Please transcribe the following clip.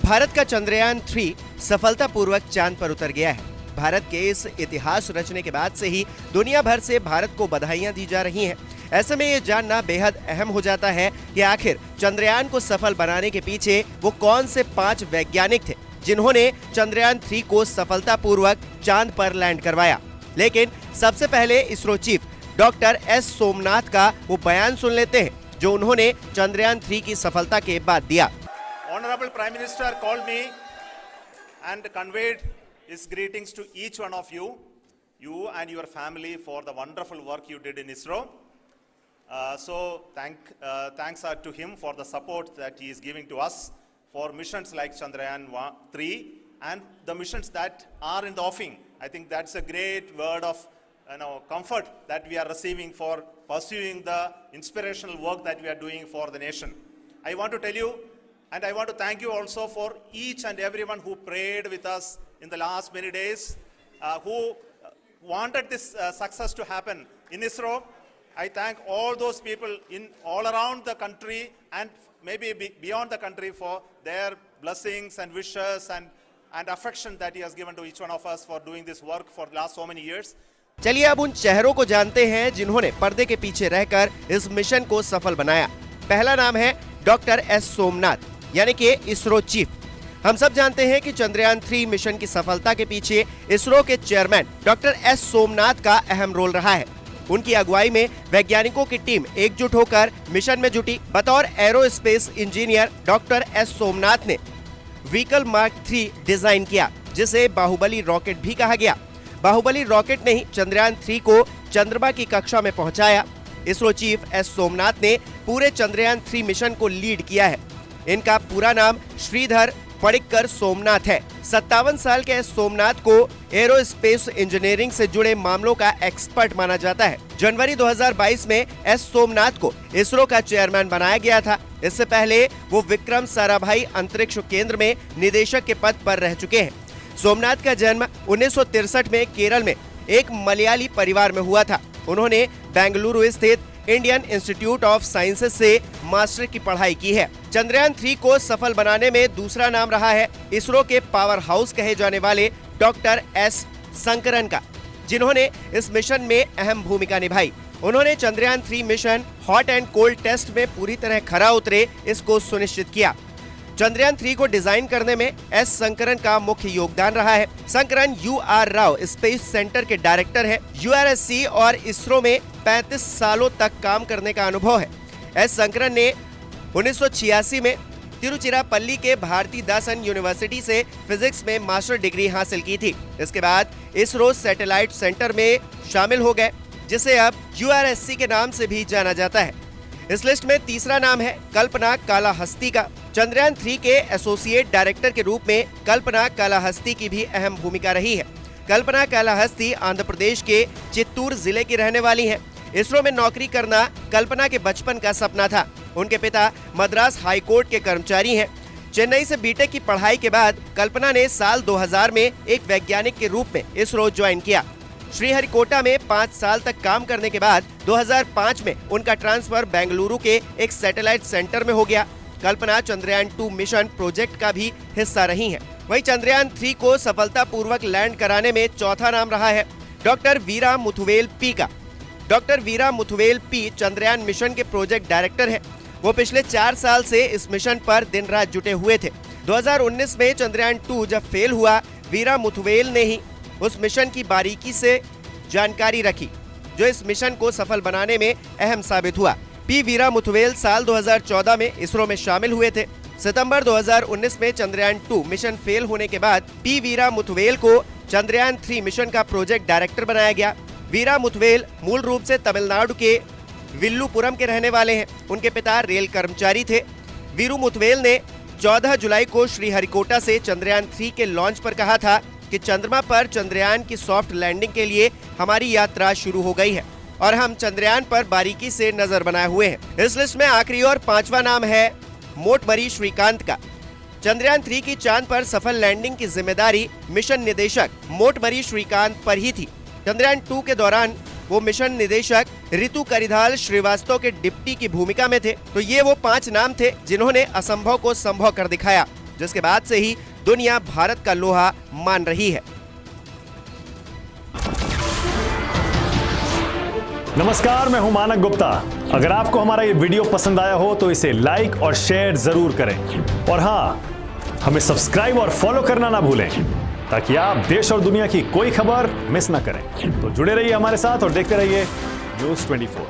भारत का चंद्रयान 3 सफलतापूर्वक चांद पर उतर गया है। भारत के इस इतिहास रचने के बाद से ही दुनिया भर से भारत को बधाइयां दी जा रही हैं। ऐसे में ये जानना बेहद अहम हो जाता है कि आखिर चंद्रयान को सफल बनाने के पीछे वो कौन से 5 वैज्ञानिक थे जिन्होंने चंद्रयान 3 को सफलतापूर्वक चांद पर लैंड करवाया। लेकिन सबसे पहले ISRO chief doctor S Somnath का वो बयान सुन लेते हैं जो उन्होंने चंद्रयान 3 की सफलता के बाद दिया। Honorable Prime Minister called me and conveyed his greetings to each one of you and your family for the wonderful work you did in ISRO. Thanks are to him for the support that he is giving to us for missions like Chandrayaan 3 and the missions that are in the offing. I think that's a great word of comfort that we are receiving for pursuing the inspirational work that we are doing for the nation. I want to tell you, and I want to thank you also for each and everyone who prayed with us in the last many days, who wanted this success to happen in ISRO. I thank all those people in all around the country and maybe beyond the country for their blessings and wishes and affection that he has given to each one of us for doing this work for the last so many years. चलिए अब उन चेहरों को जानते हैं जिन्होंने पर्दे के पीछे रहकर इस मिशन को सफल बनाया। पहला नाम है डॉक्टर एस सोमनाथ, यानी कि इसरो चीफ। हम सब जानते हैं कि चंद्रयान 3 मिशन की सफलता के पीछे इसरो के चेयरमैन डॉक्टर एस सोमनाथ का अहम रोल रहा है। उनकी अगुवाई में वैज्ञानिकों की टीम एकजुट होकर मिशन में जुटी। बतौर aerospace engineer doctor S Somnath ने व्हीकल मार्क 3 डिजाइन किया, जिसे बाहुबली रॉकेट भी कहा गया। बाहुबली रॉकेट ने ही चंद्रयान 3 को चंद्रमा की कक्षा में पहुंचाया। इसरो चीफ एस सोमनाथ ने पूरे चंद्रयान 3 मिशन को लीड किया है। इनका पूरा नाम श्रीधर पडिक्कर सोमनाथ है। 57 साल के एस सोमनाथ को एरोस्पेस इंजीनियरिंग से जुड़े मामलों का एक्सपर्ट माना जाता है। जनवरी 2022 में एस सोमनाथ को इसरो का चेयरमैन बनाया गया था। इससे पहले वो विक्रम साराभाई अंतरिक्ष केंद्र में निदेशक के पद पर रह चुके हैं। सोमनाथ का जन्म 1963 में केरल में एक मलयाली परिवार में हुआ था। उन्होंने बेंगलुरु स्थित इंडियन इंस्टीट्यूट ऑफ साइंसेज से मास्टर की पढ़ाई की है। चंद्रयान 3 को सफल बनाने में दूसरा नाम रहा है इसरो के पावर हाउस कहे जाने वाले डॉक्टर एस शंकरन का, जिन्होंने इस मिशन में अहम भूमिका निभाई। उन्होंने Chandrayaan 3 mission hot and cold test में पूरी तरह खरा उतरे, इसको सुनिश्चित किया। चंद्रयान 3 को डिजाइन करने में एस शंकरन का मुख्य योगदान रहा है। Shankaran UR Rao space centre के डायरेक्टर है। URSC और इसरो में 35 सालों तक काम करने का अनुभव है। एस शंकरन ने 1986 में तिरुचिरापल्ली के भारती दासन यूनिवर्सिटी से फिजिक्स में मास्टर डिग्री हासिल की थी। इसके बाद इसरो सैटेलाइट सेंटर में शामिल हो गए, जिसे अब URSC के नाम से भी जाना जाता है। इस लिस्ट में तीसरा नाम है कल्पना कालाहस्ती का। चंद्रयान 3 के एसोसिएट डायरेक्टर के रूप में कल्पना कालाहस्ती की भी अहम भूमिका रही है। कल्पना कालाहस्ती आंध्र प्रदेश के चित्तूर जिले की रहने वाली हैं। इसरो में नौकरी करना कल्पना के बचपन का सपना था। उनके पिता मद्रास हाई कोर्ट के कर्मचारी हैं। चेन्नई से बीटेक की पढ़ाई के बाद कल्पना ने साल 2000 में एक वैज्ञानिक के रूप में इसरो ज्वाइन किया। श्रीहरिकोटा में 5 साल तक काम करने के बाद 2005 में उनका ट्रांसफर बेंगलुरु के एक सैटेलाइट सेंटर में हो गया। कल्पना चंद्रयान 2 मिशन प्रोजेक्ट का भी हिस्सा रही हैं। वहीं चंद्रयान 3 को सफलतापूर्वक लैंड कराने में चौथा नाम रहा है डॉक्टर वीरा मुथुवेल पी का। डॉक्टर वीरा मुथुवेल पी चंद्रयान मिशन के प्रोजेक्ट डायरेक्टर हैं। वो पिछले 4 साल से इस मिशन पर दिन रात जुटे हुए थे। 2019 में चंद्रयान 2 जब फेल हुआ, वीरा मुथुवेल ने ही उस मिशन की बारीकी से जानकारी रखी, जो इस मिशन को सफल बनाने में अहम साबित हुआ। पी वीरा मुथुवेल साल 2014 में इसरो में शामिल हुए थे। सितंबर 2019 में चंद्रयान 2 मिशन फेल होने के बाद पी वीरा मुथुवेल को चंद्रयान 3 मिशन का प्रोजेक्ट डायरेक्टर बनाया गया। वीरा मुथुवेल मूल रूप से तमिलनाडु के विल्लुपुरम के रहने वाले हैं। उनके पिता रेल कर्मचारी थे। वीरू मुथुवेल ने 14 जुलाई को श्रीहरिकोटा से चंद्रयान 3 के लॉन्च पर कहा था कि चंद्रमा पर चंद्रयान की सॉफ्ट लैंडिंग के लिए हमारी यात्रा शुरू हो गई है और हम चंद्रयान पर बारीकी से नजर बनाए हुए हैं। इस लिस्ट में आखिरी और 5वां नाम है मोटमरी श्रीकांत का। चंद्रयान 3 की चांद पर सफल लैंडिंग की जिम्मेदारी मिशन निदेशक मोटमरी श्रीकांत पर ही थी। चंद्रयान 2 के दौरान वो मिशन निदेशक ऋतु करिधाल श्रीवास्तव के डिप्टी की भूमिका में थे। तो ये वो 5 नाम थे जिन्होंने असंभव को संभव कर दिखाया। जिसके बाद से ही दुनिया भारत का लोहा मान रही है। नमस्कार, मैं हूं मानक गुप्ता। अगर आपको हमारा ये वीडियो पसंद आया हो तो इसे लाइक और शेयर जरूर करें, और हां, हमें सब्सक्राइब और फॉलो करना ना भूलें ताकि आप देश और दुनिया की कोई खबर मिस ना करें। तो जुड़े रहिए हमारे साथ और देखते रहिए News 24।